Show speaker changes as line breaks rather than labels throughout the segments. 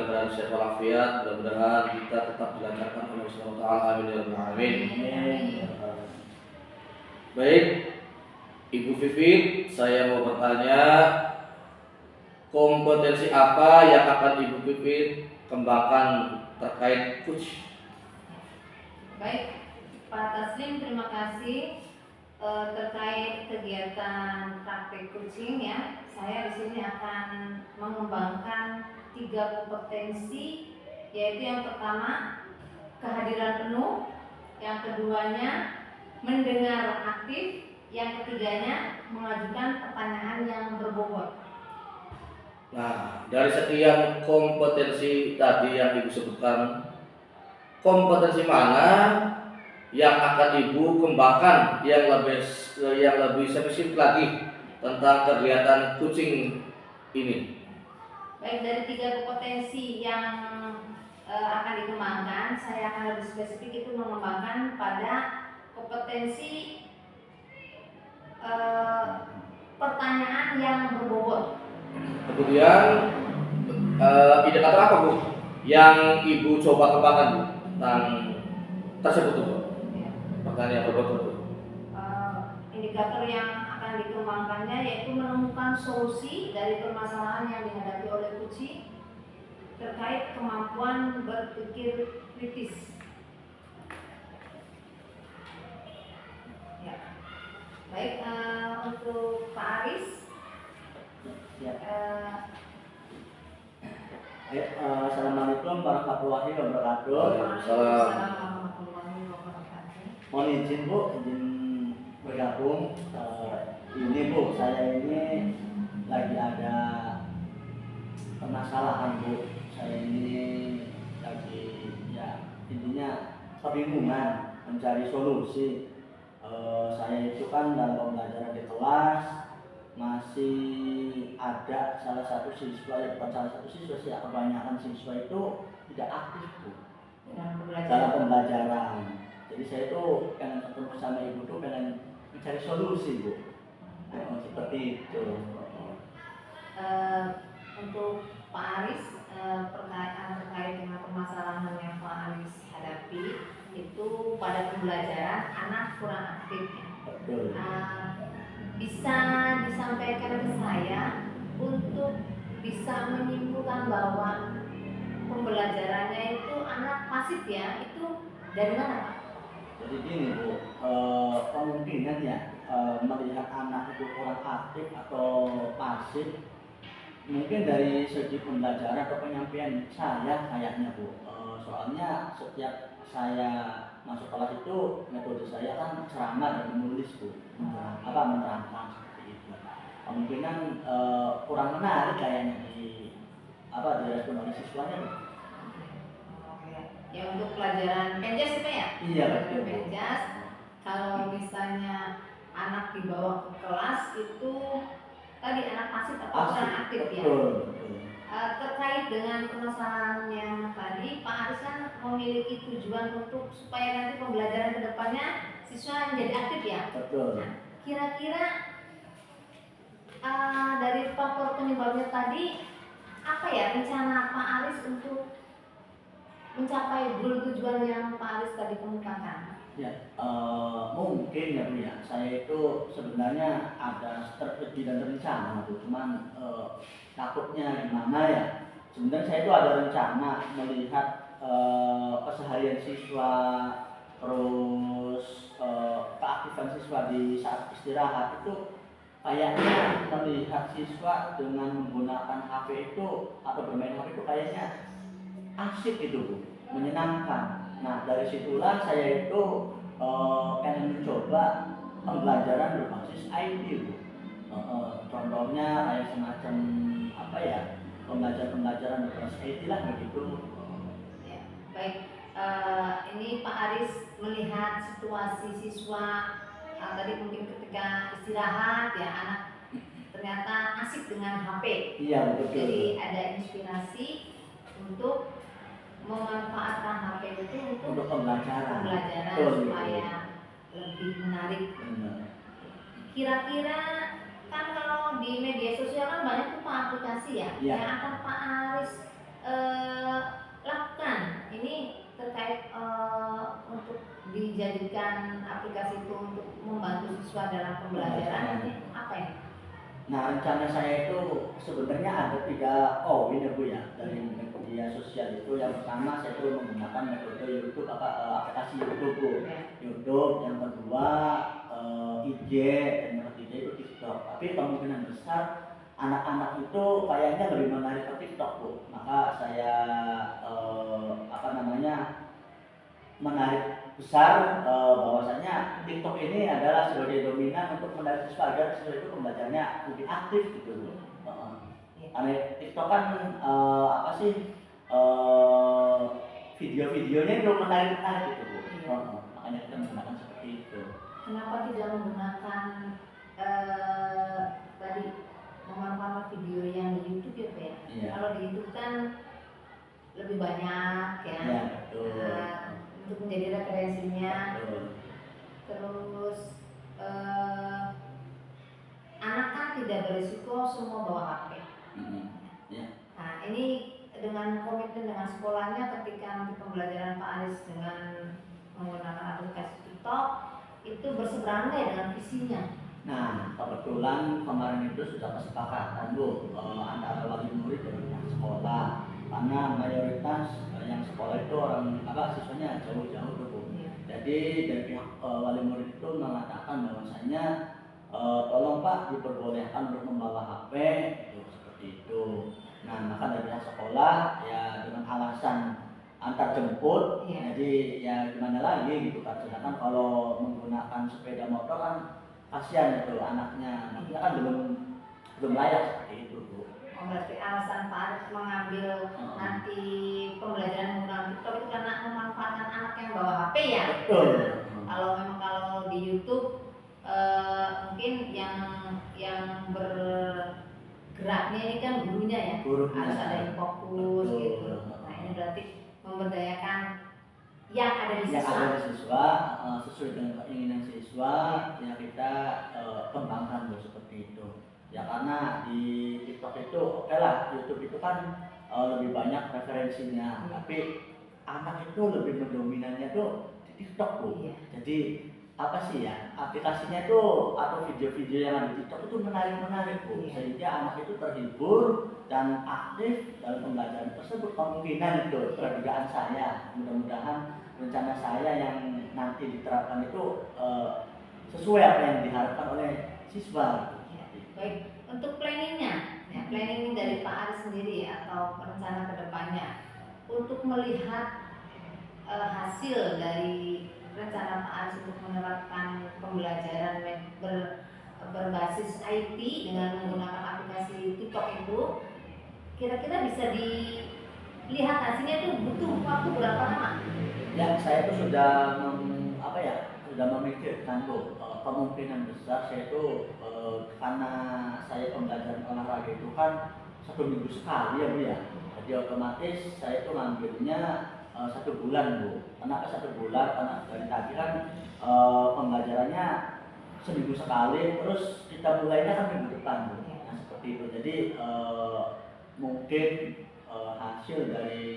keadaan sehat walafiat. Mudah-mudahan kita tetap dilancarkan oleh Allah Subhanahu wa taala. Amin ya rabbal alamin. Baik, Ibu Vivit, saya mau bertanya, kompetensi apa yang akan Ibu Vivit kembangkan terkait coach?
Baik, Pak Taslim, terima kasih terkait kegiatan praktek coaching ya. Saya di sini akan mengembangkan 3 kompetensi, yaitu yang pertama kehadiran penuh, yang keduanya mendengar aktif, yang ketiganya mengajukan pertanyaan yang berbobot.
Nah, dari sekian kompetensi tadi yang Ibu sebutkan, kompetensi mana yang akan Ibu kembangkan yang lebih spesifik lagi tentang kegiatan coaching ini?
Baik, dari 3 kompetensi yang akan dikembangkan, saya akan lebih spesifik itu mengembangkan pada kompetensi pertanyaan yang berbobot.
Kemudian indikator apa Bu yang Ibu coba kembangkan Bu tentang tersebut Bu? Pertanyaan yang berbobot Bu.
Indikator yang akan dikembangkannya yaitu menemukan solusi dari permasalahan yang dihadapi oleh coaching terkait kemampuan berpikir kritis. Ya. Baik, untuk Pak Aris.
Ya. Assalamualaikum warahmatullahi wabarakatuh.
Waalaikumsalam.
Mohon izin Bu, izin bergabung. Ini Bu, saya ini lagi ada permasalahan Bu. Saya ini lagi intinya kebingungan mencari solusi. Saya itu kan dalam pembelajaran di kelas masih ada salah satu siswa, ya bukan salah satu siswa sih, kebanyakan siswa itu tidak aktif Bu dalam pembelajaran. Jadi saya itu pengen ketemu sama Ibu tuh pengen mencari solusi Bu. Seperti itu.
Untuk Pak Aris, terkait dengan permasalahan yang Pak Aris hadapi itu pada pembelajaran anak kurang aktif ya.
Betul.
Bisa disampaikan ke saya untuk bisa menyimpulkan bahwa pembelajarannya itu anak pasif ya, itu dari mana Pak?
Jadi gini Bu, kemungkinan ya melihat anak itu kurang aktif atau pasif mungkin dari segi pembelajaran atau penyampaian saya kayaknya Bu. Soalnya setiap saya masuk kelas itu metode saya kan ceramah dan menulis Bu, menerangkan seperti itu. Kemungkinan kurang menarik kayaknya direspon oleh siswanya Bu.
Ya, untuk pelajaran penjas itu ya?
Iya betul.
Penjas, kalau misalnya anak dibawa ke kelas itu tadi anak pasif atau kurang aktif ya?
Betul.
Terkait dengan permasalahan yang tadi, Pak Aris kan memiliki tujuan untuk supaya nanti pembelajaran kedepannya siswa menjadi aktif ya?
Betul.
Nah, kira-kira dari faktor penyebabnya tadi, apa ya rencana Pak Aris untuk mencapai tujuan yang Pak Aris tadi kemukakan?
Ya, mungkin ya Bu ya. Saya itu sebenarnya ada strategi dan rencana Bu, cuman takutnya gimana ya. Sebenarnya saya itu ada rencana melihat keseharian siswa, terus keaktifan siswa di saat istirahat itu kayaknya melihat siswa dengan menggunakan HP itu atau bermain HP itu kayaknya asik gitu Bu, menyenangkan. Nah dari situlah saya itu pengen mencoba pembelajaran berbasis IT Bu. Contohnya kayak semacam pembelajaran berbasis IT lah begitu.
Ya, baik. Ini Pak Aris melihat situasi siswa tadi mungkin ketika istirahat ya anak ternyata asik dengan HP.
Iya betul.
Jadi ada inspirasi untuk memanfaatkan HP itu untuk
pembelajaran
supaya lebih menarik. Kira-kira kan kalau di media sosial kan banyak tuh Pak aplikasi ya, yang akan Pak Aris terkait untuk dijadikan aplikasi itu untuk membantu siswa dalam pembelajaran ini apa ini?
Nah, rencana saya itu sebenarnya ada 3 poin ya Bu ya dari media sosial itu. Yang pertama saya itu menggunakan metode YouTube aplikasi YouTube Bu. YouTube, yang kedua IG, dan yang ketiga itu TikTok. Tapi kemungkinan besar anak-anak itu kayaknya lebih menarik ke TikTok Bu. Maka saya menarik besar bahwasanya TikTok ini adalah sebagai dominan untuk menarik siswa agar siswa itu pembelajarannya lebih aktif gitu Bu. Karena TikTok kan video-videonya itu menarik gitu Bu. Makanya kita menggunakan seperti itu.
Kenapa tidak menggunakan tadi memanfaatkan video yang di YouTube ya Pak ya?
Iya.
Kalau di YouTube kan lebih banyak ya.
Iya, betul.
Untuk menjadi referensinya.
Betul.
Terus anak kan tidak berisiko semua bawa HP.
Ya.
Nah ini dengan komitmen dengan sekolahnya ketika nanti pembelajaran Pak Aris dengan menggunakan aplikasi TikTok itu berseberangan ya dengan visinya.
Nah, kebetulan kemarin itu sudah kesepakatan Bu antara wali murid dan pihak sekolah, karena mayoritas yang sekolah itu siswanya jauh-jauh tuh Bu. Jadi dari pihak wali murid itu mengatakan bahwasanya tolong Pak diperbolehkan untuk membawa HP itu seperti itu. Nah, maka dari pihak sekolah ya dengan alasan antar jemput, jadi ya gimana lagi gitu kan. Sedangkan kalau menggunakan sepeda motor kan kasihan itu anaknya, maksudnya kan belum layak seperti itu Bu.
Oh, berarti alasan Pak Aris mengambil nanti pembelajaran menggunakan TikTok itu karena memanfaatkan anak yang bawa HP ya?
Betul.
Kalau di YouTube mungkin yang bergeraknya ini kan gurunya ya, harus ada yang fokus. Betul. Gitu. Nah ini berarti memberdayakan yang ada di siswa.
Yang ada di siswa sesuai dengan keinginan siswa yang kita kembangkan Bu, seperti itu. Ya karena di TikTok itu oke lah, YouTube itu kan lebih banyak referensinya, tapi anak itu lebih mendominannya tuh di TikTok Bu. Jadi aplikasinya tuh atau video-video yang ada di TikTok itu menarik Bu, sehingga anak itu terhibur dan aktif dalam pembelajaran tersebut. Kemungkinan itu perdugaan saya, mudah-mudahan rencana saya yang nanti diterapkan itu sesuai apa yang diharapkan oleh siswa.
Baik, untuk planningnya, planning dari Pak Aris sendiri atau rencana kedepannya untuk melihat hasil dari rencana Pak Aris untuk menerapkan pembelajaran berbasis IT dengan menggunakan aplikasi TikTok itu, kira-kira bisa dilihat hasilnya itu butuh waktu berapa lama?
Ya, saya itu sudah memikirkan Bu, kemungkinan besar saya itu karena saya pembelajaran olahraga itu kan 1 minggu sekali ya Bu ya. Jadi otomatis saya itu ngambilnya 1 bulan Bu. Kenapa 1 bulan? Karena dari tadi kan pembelajarannya seminggu sekali, terus kita mulainya kan minggu depan Bu. Nah seperti itu. Jadi mungkin hasil dari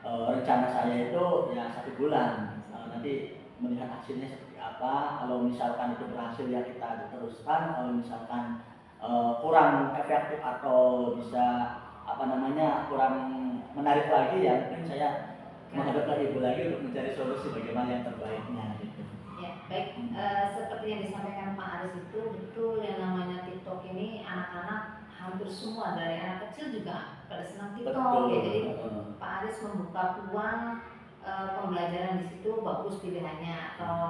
rencana saya itu ya 1 bulan. Nanti melihat hasilnya seperti apa. Kalau misalkan itu berhasil ya kita teruskan. Kalau misalkan kurang efektif atau bisa kurang menarik lagi ya mungkin saya menghadap lagi Ibu lagi untuk mencari solusi bagaimana yang terbaiknya gitu.
Ya baik, seperti yang disampaikan Pak Aris itu betul, yang namanya TikTok ini anak-anak hampir semua dari anak kecil juga pada senang TikTok ya. Jadi Pak Aris membuka peluang pembelajaran di situ bagus pilihannya atau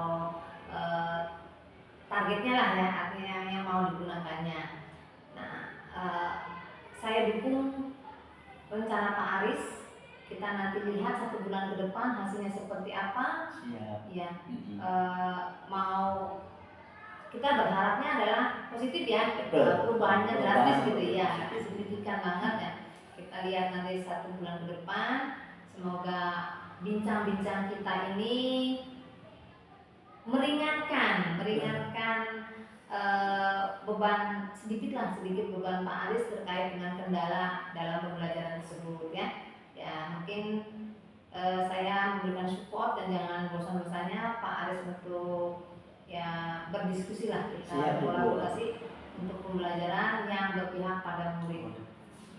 targetnya lah ya, artinya yang mau digunakannya. Nah, saya dukung rencana Pak Aris. Kita nanti lihat 1 bulan ke depan hasilnya seperti apa.
Siap.
Ya, kita berharapnya adalah positif ya, perubahannya drastis gitu ya, signifikan banget ya. Kita lihat nanti 1 bulan ke depan. Semoga bincang-bincang kita ini meringankan beban sedikit beban Pak Aris terkait dengan kendala dalam pembelajaran tersebut ya. Ya mungkin saya memberikan support dan jangan bosan-bosannya Pak Aris untuk ya berdiskusi lah
Siap,
kita
Ibu.
kolaborasi untuk pembelajaran yang berpihak pada murid.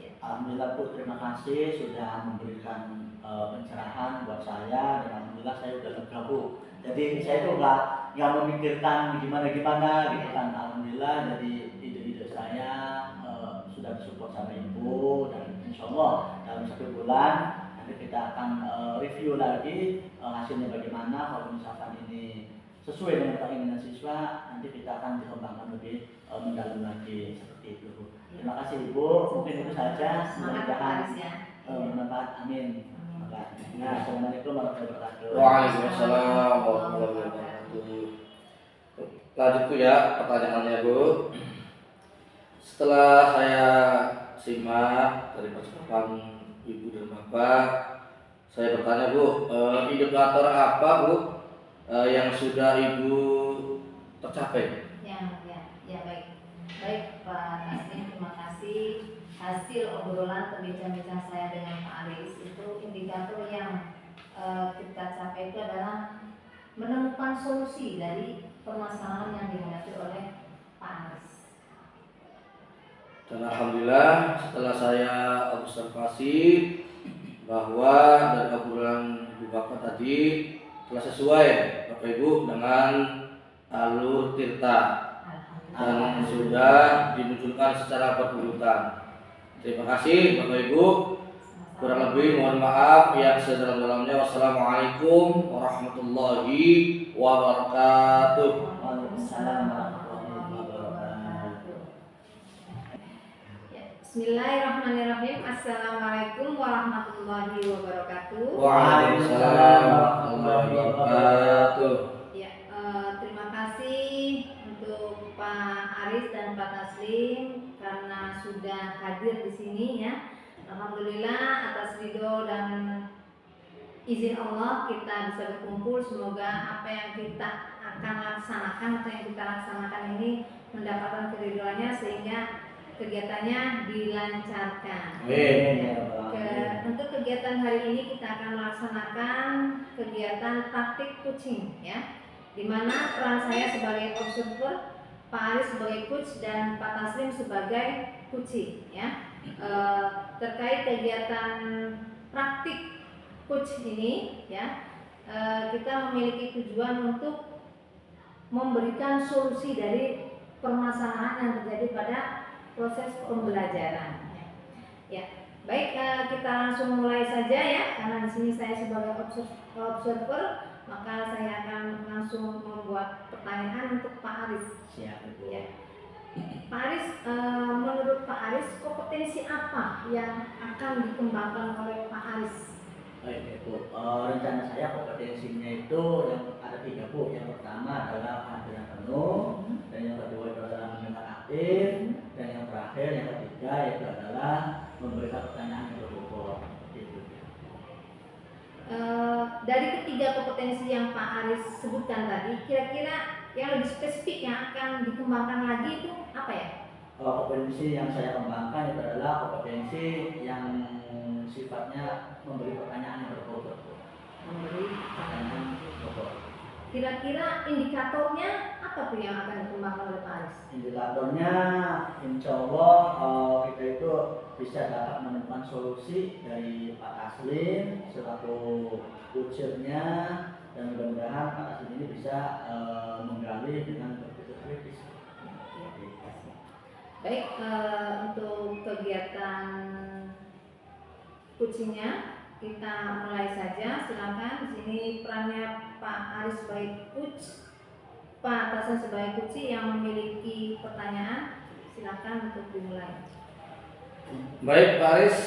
Ya.
Alhamdulillah Bu, terima kasih sudah memberikan pencerahan buat saya, dan alhamdulillah saya udah lega Bu. Jadi saya tuh nggak memikirkan gimana gitu kan. Alhamdulillah jadi ide-ide saya sudah disupport sama Ibu, dan insya Allah dalam 1 bulan nanti kita akan review lagi hasilnya bagaimana. Kalau misalkan ini sesuai dengan keinginan siswa, nanti kita akan dikembangkan lebih mendalam lagi seperti itu Bu. Terima kasih Ibu, mungkin itu saja.
Semangat Pak Aris ya.
Bermanfaat, amin. Nah, assalamualaikum warahmatullahi wabarakatuh.
Waalaikumsalam warahmatullahi wabarakatuh. Lanjut Bu ya pertanyaannya Bu. Setelah saya simak dari percakapan Ibu dan Bapak, saya bertanya Bu, indikator apa Bu yang sudah Ibu tercapai?
Ya baik Pak Taslim, terima kasih. Hasil obrolan atau bincang-bincang saya dengan Pak Aris itu indikator yang kita capai itu adalah menemukan solusi dari permasalahan yang dihadapi oleh Pak Aris.
Dan alhamdulillah setelah saya observasi bahwa dari obrolan Ibu Bapak tadi telah sesuai Bapak Ibu dengan alur tirta dan sudah dimunculkan secara berurutan. Terima kasih Bapak Ibu. Kurang lebih mohon maaf yang sedalam-dalamnya. Wassalamualaikum warahmatullahi wabarakatuh.
Waalaikumsalam warahmatullahi wabarakatuh.
Ya, Bismillahirrahmanirrahim. Assalamualaikum warahmatullahi wabarakatuh.
Waalaikumsalam warahmatullahi wabarakatuh.
Ya, terima kasih untuk Pak Aris dan Pak Taslim karena sudah hadir di sini ya. Alhamdulillah atas ridho dan izin Allah kita bisa berkumpul. Semoga apa yang kita akan laksanakan atau yang kita laksanakan ini mendapatkan keridhoannya sehingga kegiatannya dilancarkan. Untuk kegiatan hari ini kita akan melaksanakan kegiatan praktik coaching ya, di mana peran saya sebagai observer, Pak Aris sebagai coach dan Pak Taslim sebagai coaching ya. Terkait kegiatan praktik coach ini ya, kita memiliki tujuan untuk memberikan solusi dari permasalahan yang terjadi pada proses pembelajaran. Ya, baik, kita langsung mulai saja ya, karena di sini saya sebagai observer, maka saya akan langsung membuat pertanyaan untuk Pak Aris.
Siap Ibu.
Ya. Pak Aris, menurut Pak Aris kompetensi apa yang akan dikembangkan oleh Pak Aris?
Baik Ibu, rencana saya kompetensinya itu yang ada 3 Bu. Yang pertama adalah kehadiran penuh, dan yang kedua itu adalah mendengar aktif, dan yang terakhir yang ketiga itu adalah memberikan pertanyaan yang berbobot.
Dari ketiga kompetensi yang Pak Aris sebutkan tadi, kira-kira yang lebih spesifik yang akan dikembangkan lagi itu apa ya?
Kompetensi yang saya kembangkan itu adalah kompetensi yang sifatnya memberi pertanyaan yang berbobot.
Memberi
Pertanyaan berbobot.
Kira-kira indikatornya apa tuh yang akan dikembangkan oleh Pak Aris?
Indikatornya, insya Allah kita itu bisa dapat menemukan solusi dari Pak Taslim selaku ucernya, dan mudah-mudahan Pak Taslim ini bisa menggali dengan berpikir kritis.
Baik, untuk kegiatan coachingnya kita mulai saja. Silakan. Di sini perannya Pak Aris sebagai coach, Pak Taslim sebagai coach yang memiliki pertanyaan. Silakan untuk dimulai.
Baik Pak Aris.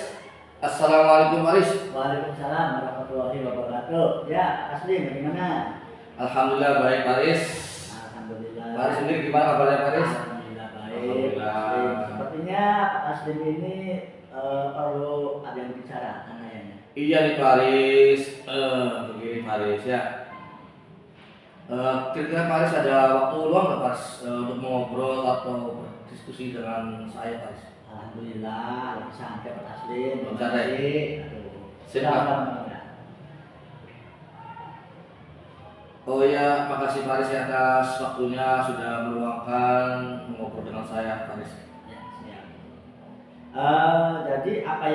Assalamualaikum Pak Aris.
Waalaikumsalam warahmatullahi wabarakatuh. Ya, Taslim bagaimana?
Alhamdulillah baik Pak Aris.
Alhamdulillah.
Pak Aris sendiri gimana kabarnya Pak Aris?
Alhamdulillah baik.
Alhamdulillah.
Sepertinya Pak Taslim ini perlu ada yang bicara kayaknya.
Iya nih Pak Aris. Begini Pak Aris ya. Kira-kira Pak Aris ada waktu luang nggak Pak Aris untuk mengobrol atau berdiskusi dengan saya Pak Aris?
Alhamdulillah, santai Pak Taslim.
Santai.
Aduh.
Silakan. Oh ya, makasih Faris ya atas waktunya sudah meluangkan ngobrol dengan saya Faris.
Ya, siap. Jadi apa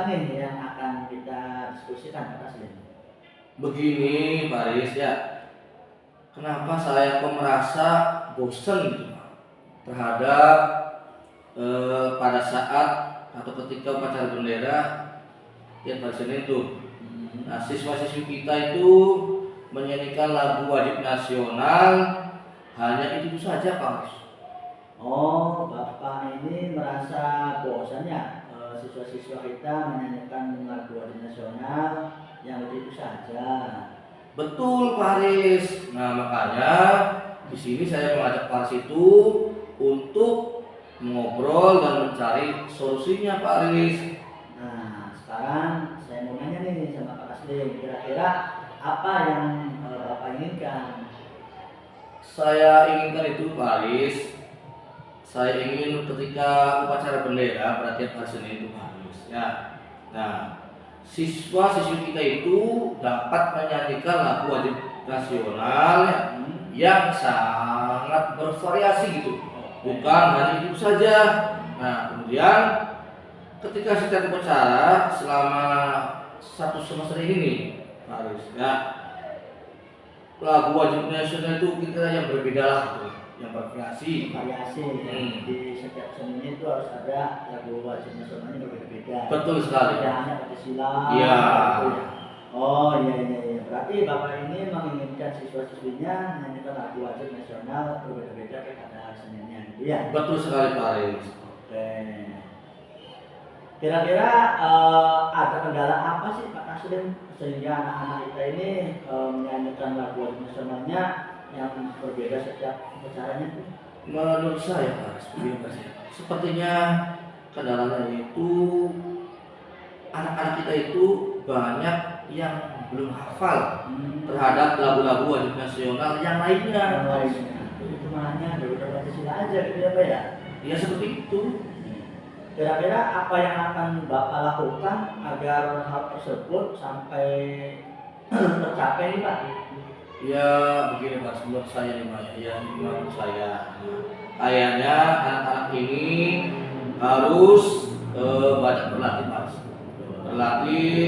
nih yang akan kita diskusikan Pak Taslim?
Begini Faris ya, kenapa saya kok merasa bosen gitu Pak, terhadap pada saat atau ketika upacara bendera tiap hari Senin itu. Nah, siswa-siswi kita itu menyanyikan lagu wajib nasional hanya itu saja Pak.
Oh, Bapak ini merasa bosan ya siswa-siswa kita menyanyikan lagu wajib nasional yang itu saja.
Betul Faris. Nah makanya di sini saya mengajak Faris itu untuk mengobrol dan mencari solusinya Faris.
Nah, sekarang saya mau nanya nih sama Pak Taslim, kira-kira apa yang Bapak inginkan?
Saya inginkan itu Faris. Saya ingin ketika upacara bendera pada tiap hari Senin itu Faris. Ya. Nah, siswa-siswi kita itu dapat menyanyikan lagu wajib nasional yang sangat bervariasi gitu, bukan hanya itu saja. Nah kemudian ketika setiap upacara selama satu semester ini harus ya, lagu wajib nasional itu kita yang berbeda lah gitu, yang bervariasi.
Variasi di setiap seninya itu harus ada lagu wajib nasionalnya berbeda-beda.
Betul sekali.
Tidak hanya Pancasila.
Iya.
Gitu ya. Oh iya. Berarti Bapak ini menginginkan siswa-siswinya menyanyikan lagu wajib nasional berbeda-beda pada seninya, gitu ya?
Betul sekali Faris.
Oke. Kira-kira ada kendala apa sih Pak Taslim sehingga anak-anak kita ini menyanyikan lagu wajib nasionalnya yang berbeda setiap acaranya itu?
Menurut saya Faris, sepertinya kendalanya itu anak-anak kita itu banyak yang belum hafal terhadap lagu-lagu wajib nasional yang lainnya.
Itu makanya beberapa Pancasila aja gitu ya Pak ya?
Ya seperti itu.
Kira-kira apa yang akan Bapak lakukan agar hal tersebut sampai tercapai nih Pak?
Ya begini Pak, menurut saya nih Pak, ya menurut saya kayaknya anak-anak ini harus banyak berlatih Pak. Berlatih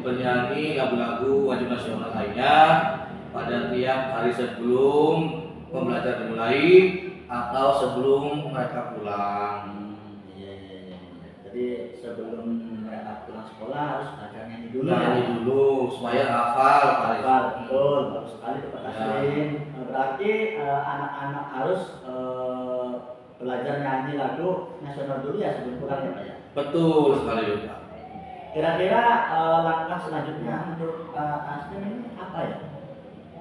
bernyanyi lagu-lagu wajib nasional lainnya pada tiap hari sebelum pembelajaran dimulai atau sebelum mereka pulang.
Iya. Jadi sebelum mereka pulang sekolah harus belajar nyanyi dulu
Nyanyi dulu supaya hafal.
Hafal, betul, bagus sekali Pak Taslim. Berarti anak-anak harus belajar nyanyi lagu nasional dulu ya sebelum pulang ya Pak ya?
Betul sekali Pak.
Kira-kira langkah selanjutnya untuk Pak Taslim ini apa ya?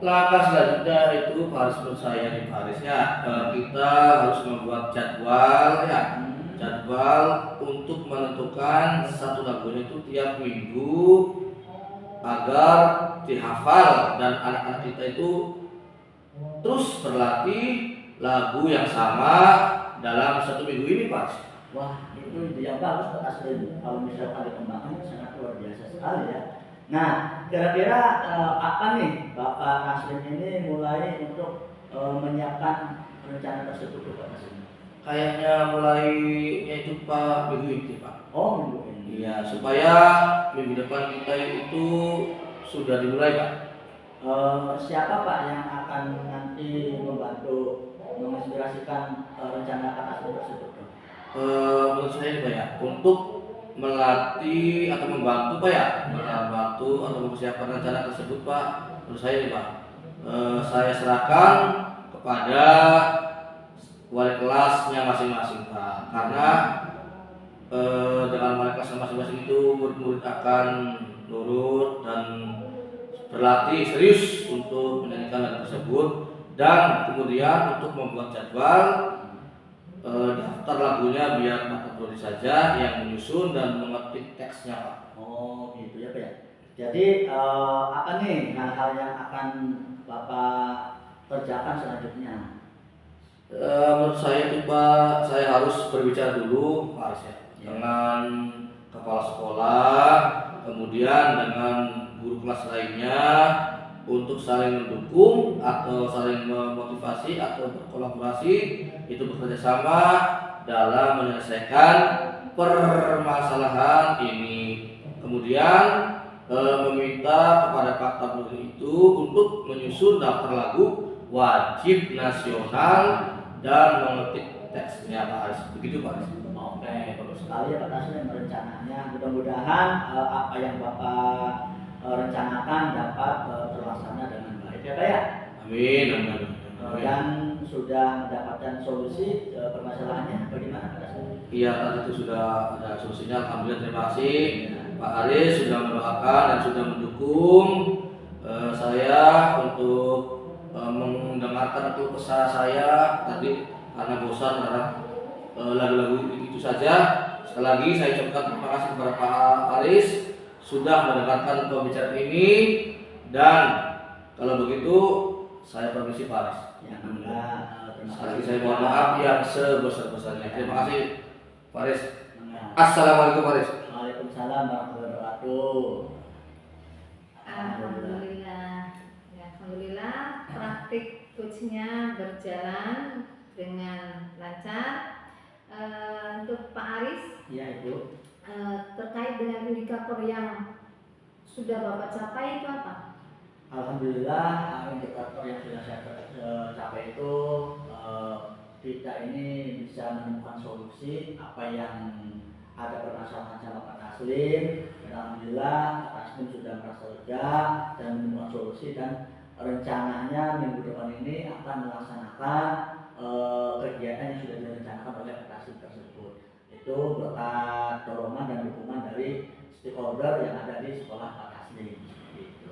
Langkah selanjutnya itu Faris, menurut saya nih Faris ya, kita harus membuat jadwal ya, jadwal untuk menentukan satu lagunya itu tiap minggu agar dihafal dan anak-anak kita itu terus berlatih lagu yang sama dalam satu minggu ini Pak.
Wah, itu ide yang bagus Pak Taslim. Kalau misalkan dikembangkan sangat luar biasa sekali ya. Nah, kira-kira apa nih Bapak Taslim ini mulai untuk menyiapkan rencana tersebut Pak Taslim?
Kayaknya mulainya itu Pak minggu ini Pak.
Oh, minggu ini.
Iya, supaya minggu depan kita itu sudah dimulai Pak.
Siapa Pak yang akan nanti membantu menginspirasikan rencana Pak Taslim tersebut?
Menurut saya ini Pak ya, untuk melatih atau membantu Pak ya, membantu atau mempersiapkan rencana tersebut Pak. Menurut saya ini Pak, saya serahkan kepada wali kelasnya masing-masing Pak, karena dengan wali kelasnya masing-masing itu murid-murid akan nurut dan berlatih serius untuk menyanyikan lagu tersebut, dan kemudian untuk membuat jadwal daftar lagunya biar Pak Tertulis saja yang menyusun dan mengetik teksnya Pak.
Oh gitu ya Pak ya. Jadi apa nih hal-hal yang akan Bapak kerjakan selanjutnya?
Menurut saya itu Pak, saya harus berbicara dulu Pak ya, dengan kepala sekolah, kemudian dengan guru kelas lainnya, untuk saling mendukung atau saling memotivasi atau berkolaborasi, itu bekerja sama dalam menyelesaikan permasalahan ini. Kemudian meminta kepada Pak Tabur itu untuk menyusun daftar lagu wajib nasional dan mengetik teksnya, Pak Aris. Begitu, Pak Aris.
Oke, bagus sekali ya Pak Taslim rencananya. Mudah-mudahan apa yang Bapak rencanakan dapat terlaksana dengan baik ya Pak ya.
Amin, amin.
Dan sudah mendapatkan solusi permasalahannya bagaimana Pak Taslim?
Iya, tadi itu sudah ada solusinya. Alhamdulillah, terima kasih Pak Aris sudah mendoakan dan sudah mendukung saya untuk mendengarkan keluh kesah saya tadi karena bosan karena lagu-lagu itu saja. Sekali lagi saya ucapkan terima kasih kepada Pak Aris sudah mendengarkan pembicaraan ini, dan kalau begitu saya permisi Pak Aris.
Ya, enggak,
Sekali lagi saya mohon maaf yang sebesar-besarnya. Terima kasih Pak Aris. Assalamualaikum Pak Aris.
Waalaikumsalam warahmatullahi wabarakatuh.
Alhamdulillah. Ya, alhamdulillah praktik coachnya berjalan dengan lancar. Untuk Pak Aris,
Iya Ibu.
terkait dengan indikator yang sudah Bapak capai itu apa?
Alhamdulillah indikator yang sudah saya capai itu kita ini bisa menemukan solusi apa yang ada permasalahan sama Pak Taslim. Dan alhamdulillah Pak Taslim sudah merasa lega dan menemukan solusi, dan rencananya minggu depan ini akan melaksanakan kegiatan yang sudah direncanakan oleh Pak Taslim tersebut. Itu berkat dorongan dan dukungan dari stakeholder yang ada di sekolah Pak Taslim. Gitu.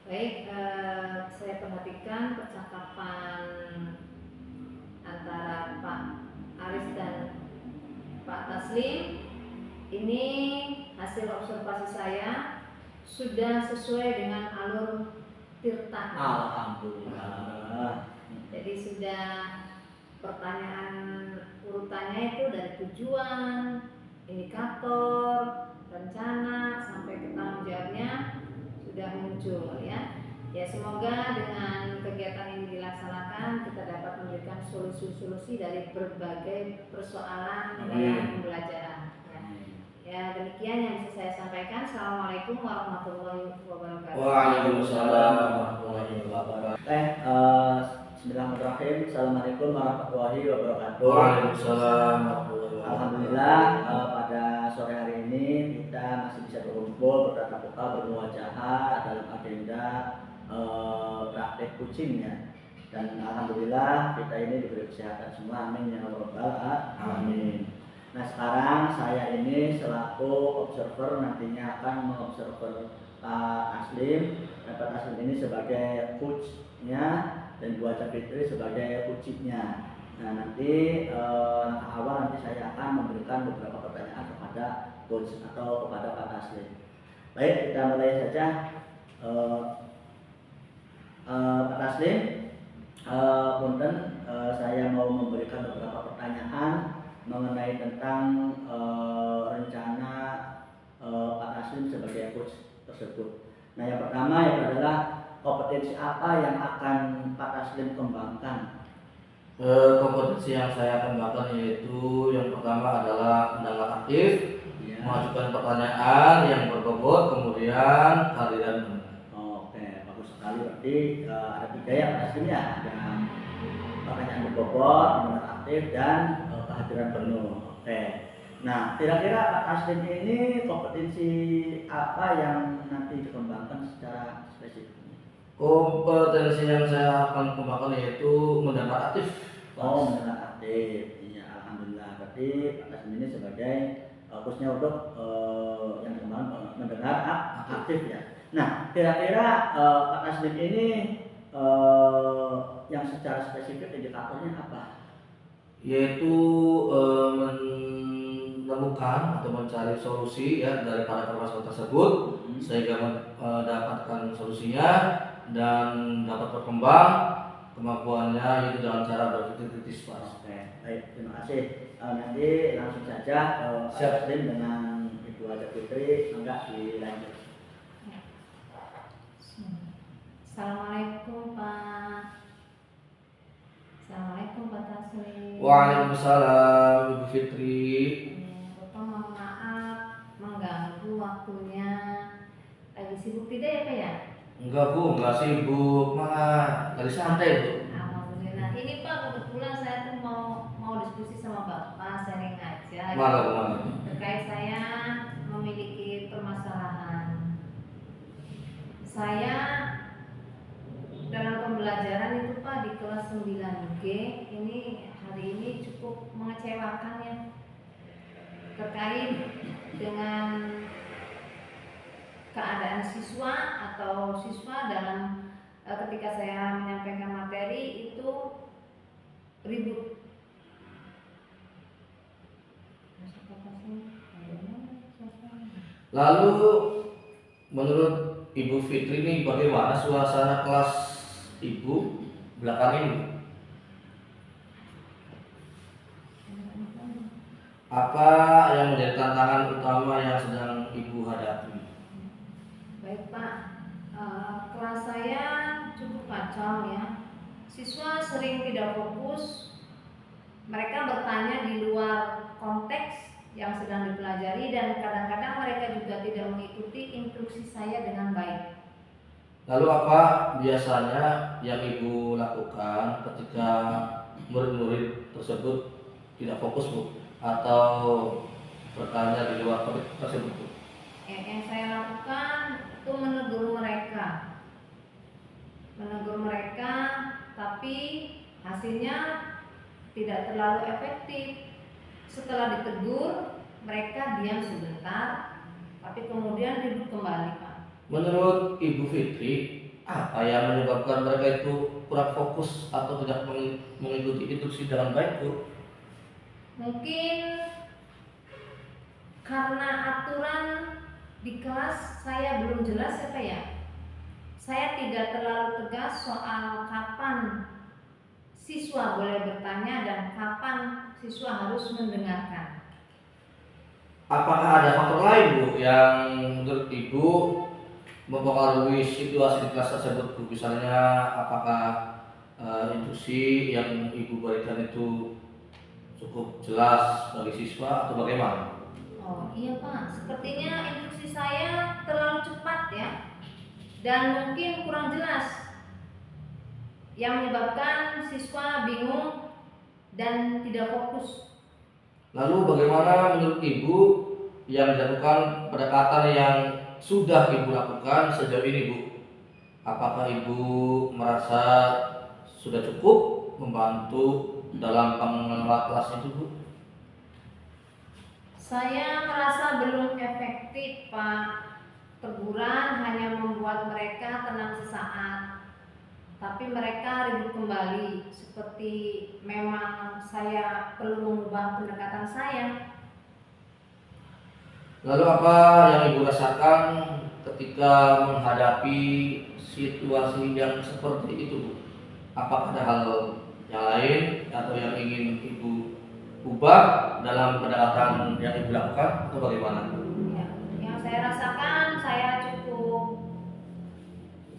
Baik, saya perhatikan percakapan antara Pak Aris dan Pak Taslim. Ini hasil observasi saya sudah sesuai dengan alur tirta.
Alhamdulillah.
Jadi sudah pertanyaan urutannya itu dari tujuan, indikator, rencana sampai ke tanggung jawabnya sudah muncul ya. Ya, semoga dengan kegiatan ini dilaksanakan kita dapat memberikan solusi-solusi dari berbagai persoalan dalam pembelajaran. Ya, demikian yang bisa saya sampaikan. Assalamualaikum warahmatullahi wabarakatuh.
Waalaikumsalam warahmatullahi wabarakatuh.
Bismillahirrahmanirrahim. Assalamualaikum warahmatullahi wabarakatuh.
Waalaikumsalam warahmatullahi wabarakatuh.
Alhamdulillah pada sore hari ini kita masih bisa berkumpul bertatap muka bermuajahah dalam agenda praktek coaching ya. Dan alhamdulillah kita ini diberi kesehatan semua, amin ya rabbal alamin. Nah, sekarang saya ini selaku observer nantinya akan mengobserver Pak Taslim, dan Pak Taslim ini sebagai coachnya dan Bu Aca Fitri sebagai coachnya. Nah, nanti langkah awal nanti saya akan memberikan beberapa pertanyaan kepada coach atau kepada Pak Taslim. Baik, kita mulai saja. Pak Taslim, punten, saya mau memberikan beberapa pertanyaan mengenai tentang rencana Pak Taslim sebagai coach tersebut. Nah, yang pertama adalah kompetensi apa yang akan Pak Taslim kembangkan?
Kompetensi yang saya kembangkan yaitu yang pertama adalah mendengar aktif, mengajukan pertanyaan yang berbobot, kemudian kehadiran penuh.
Oke, bagus sekali. Berarti ada tiga ya Pak Taslim ya, ada pertanyaan berbobot, mendengar aktif, dan kehadiran penuh. Oke. Nah, kira-kira Pak Taslim ini kompetensi apa yang nanti dikembangkan secara spesifik?
Kompetensi yang saya akan kembangkan yaitu mendengar aktif.
Oh, mendengar aktif. Iya, alhamdulillah. Berarti Pak Taslim ini sebagai khususnya untuk yang dikembangkan mendengar aktif ya. Nah, kira-kira Pak Taslim ini yang secara spesifik indikatornya apa?
Yaitu menemukan atau mencari solusi ya dari para permasalahan tersebut sehingga mendapatkan solusinya dan dapat berkembang kemampuannya yaitu dalam cara berpikir kritis.
Oke, baik, terima kasih. Nanti langsung saja Pak Taslim dengan Ibu Aca Fitri enggak dilanjut.
Assalamualaikum Pak. Assalamualaikum Pak Taslim.
Waalaikumsalam Ibu Fitri.
Bapak mohon maaf mengganggu waktunya. Lagi sibuk tidak ya Pak ya?
Enggak Bu, enggak sibuk, malah lagi santai Bu.
Alhamdulillah. Ini Pak kebetulan saya tuh mau diskusi sama Bapak, sharing aja.
Malah Bu, malah.
Terkait saya memiliki permasalahan. Saya dalam pembelajaran itu Pak di kelas 9G ini hari ini cukup mengecewakan ya, terkait dengan keadaan siswa atau siswa dalam ketika saya menyampaikan materi itu ribut.
Lalu menurut Ibu Fitri ini bagaimana suasana kelas Ibu belakang ini? Apa yang menjadi tantangan utama yang sedang Ibu hadapi?
Baik Pak, kelas saya cukup kacau ya. Siswa sering tidak fokus, mereka bertanya di luar konteks yang sedang dipelajari dan kadang-kadang mereka juga tidak mengikuti instruksi saya dengan baik.
Lalu apa biasanya yang Ibu lakukan ketika murid-murid tersebut tidak fokus Bu, atau bertanya di luar topik tersebut Bu?
Yang saya lakukan itu menegur mereka, tapi hasilnya tidak terlalu efektif. Setelah ditegur, mereka diam sebentar, tapi kemudian ribut kembali Pak.
Menurut Ibu Fitri, apa yang menyebabkan mereka itu kurang fokus atau tidak mengikuti instruksi dengan baik Bu?
Mungkin karena aturan di kelas saya belum jelas ya Pak ya. Saya tidak terlalu tegas soal kapan siswa boleh bertanya dan kapan siswa harus mendengarkan.
Apakah ada faktor lain Bu yang menurut Ibu mempengaruhi situasi di kelas tersebut Bu? Misalnya apakah instruksi yang Ibu berikan itu cukup jelas bagi siswa atau bagaimana?
Oh iya Pak, sepertinya instruksi saya terlalu cepat ya, dan mungkin kurang jelas, yang menyebabkan siswa bingung dan tidak fokus.
Lalu bagaimana menurut Ibu yang dilakukan pendekatan yang sudah Ibu lakukan sejauh ini Bu? Apakah Ibu merasa sudah cukup membantu dalam pengelola kelas itu Bu?
Saya merasa belum efektif Pak. Teguran hanya membuat mereka tenang sesaat, tapi mereka ribut kembali, seperti memang saya perlu mengubah pendekatan saya.
Lalu apa yang Ibu rasakan ketika menghadapi situasi yang seperti itu Bu? Apakah ada hal yang lain atau yang ingin Ibu ubah dalam pendekatan yang Ibu lakukan atau bagaimana?
Ya, yang saya rasakan saya cukup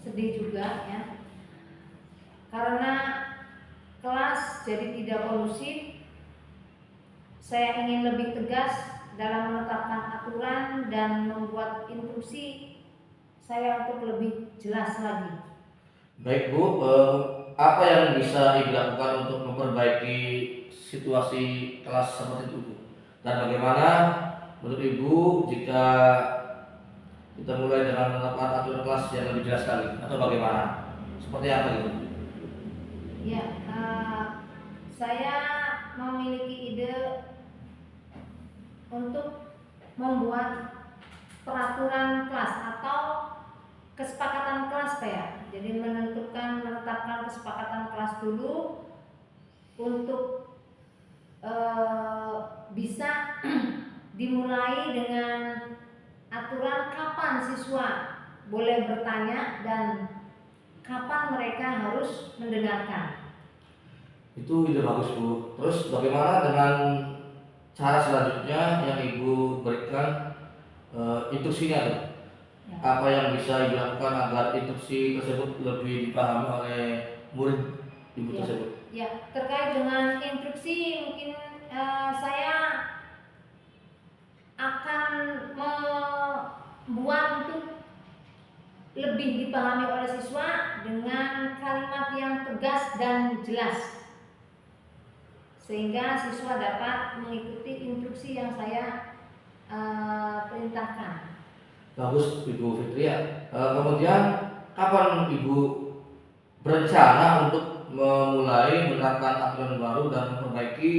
sedih juga ya, karena kelas jadi tidak kondusif. Saya ingin lebih tegas dalam menetapkan aturan dan membuat instruksi saya untuk lebih jelas lagi.
Baik Bu, apa yang bisa Ibu lakukan untuk memperbaiki situasi kelas seperti itu Bu? Dan bagaimana menurut Ibu jika kita mulai dengan menetapkan aturan kelas yang lebih jelas sekali atau bagaimana? Seperti apa gitu?
Ya, saya memiliki ide untuk membuat peraturan kelas atau kesepakatan kelas Pak ya. Jadi menetapkan kesepakatan kelas dulu untuk bisa dimulai dengan aturan kapan siswa boleh bertanya dan kapan mereka harus mendengarkan.
Itu ide bagus Bu. Terus bagaimana dengan cara selanjutnya yang Ibu berikan instruksinya tuh? apa yang bisa Ibu lakukan agar instruksi tersebut lebih dipahami oleh murid Ibu
Ya.
tersebut?
Ya, terkait dengan instruksi mungkin saya akan membuat untuk lebih dipahami oleh siswa dengan kalimat yang tegas dan jelas, sehingga siswa dapat mengikuti instruksi yang saya perintahkan.
Bagus Ibu Fitri ya. Kemudian kapan Ibu berencana untuk memulai menerapkan aturan baru dan memperbaiki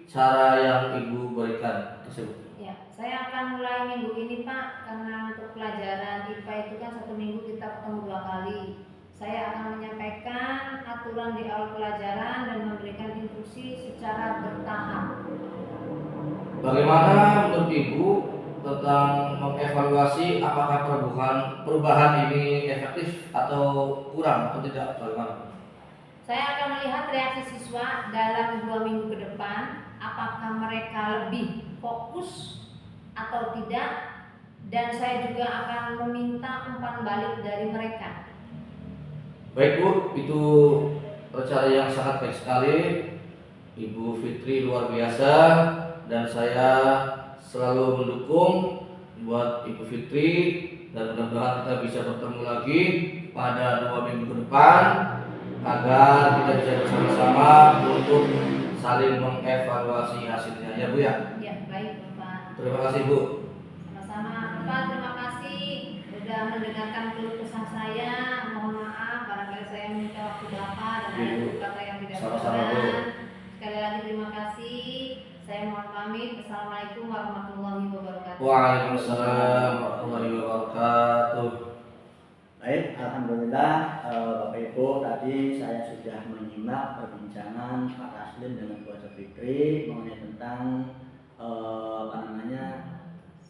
cara yang Ibu berikan tersebut?
Ya, saya akan mulai minggu ini Pak, karena untuk pelajaran IPA itu kan 1 minggu kita ketemu 2 kali. Saya akan menyampaikan aturan di awal pelajaran dan memberikan instruksi secara bertahap.
Bagaimana menurut Ibu tentang mengevaluasi apakah perubahan ini efektif atau kurang atau tidak? Bagaimana?
Saya akan melihat reaksi siswa dalam 2 minggu ke depan, apakah mereka lebih fokus atau tidak, dan saya juga akan meminta umpan balik dari mereka.
Baik Bu, itu rencana yang sangat baik sekali. Ibu Fitri luar biasa dan saya selalu mendukung buat Ibu Fitri, dan mudah-mudahan kita bisa bertemu lagi pada 2 minggu ke depan agar kita bisa bersama-sama untuk saling mengevaluasi hasilnya ya Bu ya.
Ya, baik Bapak.
Terima kasih Bu.
Sama-sama Bapak, terima kasih sudah mendengarkan keluh kesah saya. Mohon maaf barangkali saya minta waktu Bapak dan ada
Ibu,
kata yang tidak
sama-sama, Bu.
berkenan. Sekali lagi terima kasih. Saya mohon pamit. Assalamualaikum warahmatullahi wabarakatuh.
Waalaikumsalam warahmatullahi wabarakatuh.
Baik, alhamdulillah Bapak Ibu, tadi saya sudah menyimak perbincangan Pak Taslim dengan Bu Haja Fikri mengenai tentang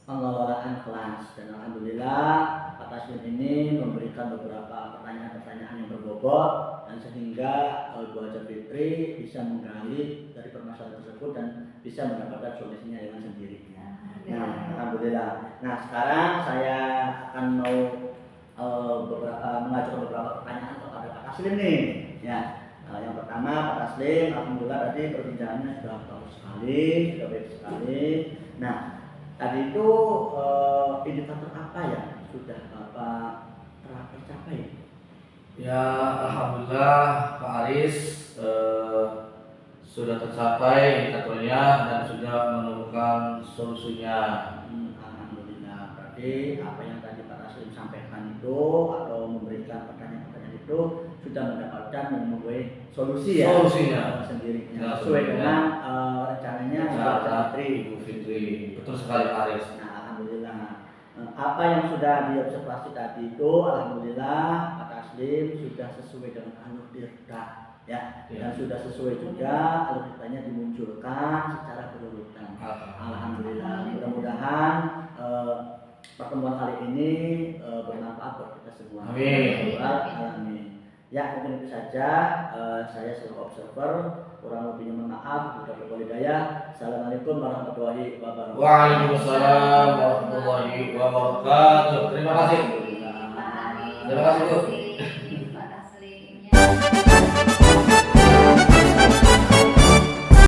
pengelolaan kelas, dan alhamdulillah Pak Taslim ini memberikan beberapa pertanyaan-pertanyaan yang berbobot, dan sehingga Bu Haja Fikri bisa menggali dari permasalahan tersebut dan bisa mendapatkan solusinya dengan sendirinya. Nah, alhamdulillah. Nah, sekarang saya akan mau mengajukan beberapa pertanyaan kepada Pak Taslim nih. Ya, yang pertama Pak Taslim, alhamdulillah tadi perbincangannya sudah bagus sekali, sudah baik sekali. Nah, tadi itu indikator apa ya sudah Bapak tercapai?
Ya, alhamdulillah Pak Aris sudah tercapai indikatornya dan sudah menemukan solusinya.
Alhamdulillah. Berarti apa yang tadi Pak Taslim sampaikan itu atau memberikan pertanyaan-pertanyaan itu sudah mendapatkan dan mempunyai solusi ya.
Solusinya
Sendirinya.
Ya,
Sesuai
solusinya.
dengan rencananya
Ibu Fitri. Betul sekali Pak Aris.
Nah, alhamdulillah. Apa yang sudah diobservasi tadi itu, alhamdulillah Pak Taslim sudah sesuai dengan alur-tirta ya, dan sudah sesuai juga alur-tirtanya dimunculkan secara berurutan. Alhamdulillah. Mudah-mudahan pertemuan kali ini bermanfaat buat kita semua.
Amin.
Amin. Ya, mungkin itu saja. Saya selaku observer, kurang lebihnya mohon maaf. Assalamualaikum warahmatullahi wabarakatuh.
Waalaikumsalam warahmatullahi wabarakatuh. Terima kasih.
Pak Aris.
Terima kasih Bu.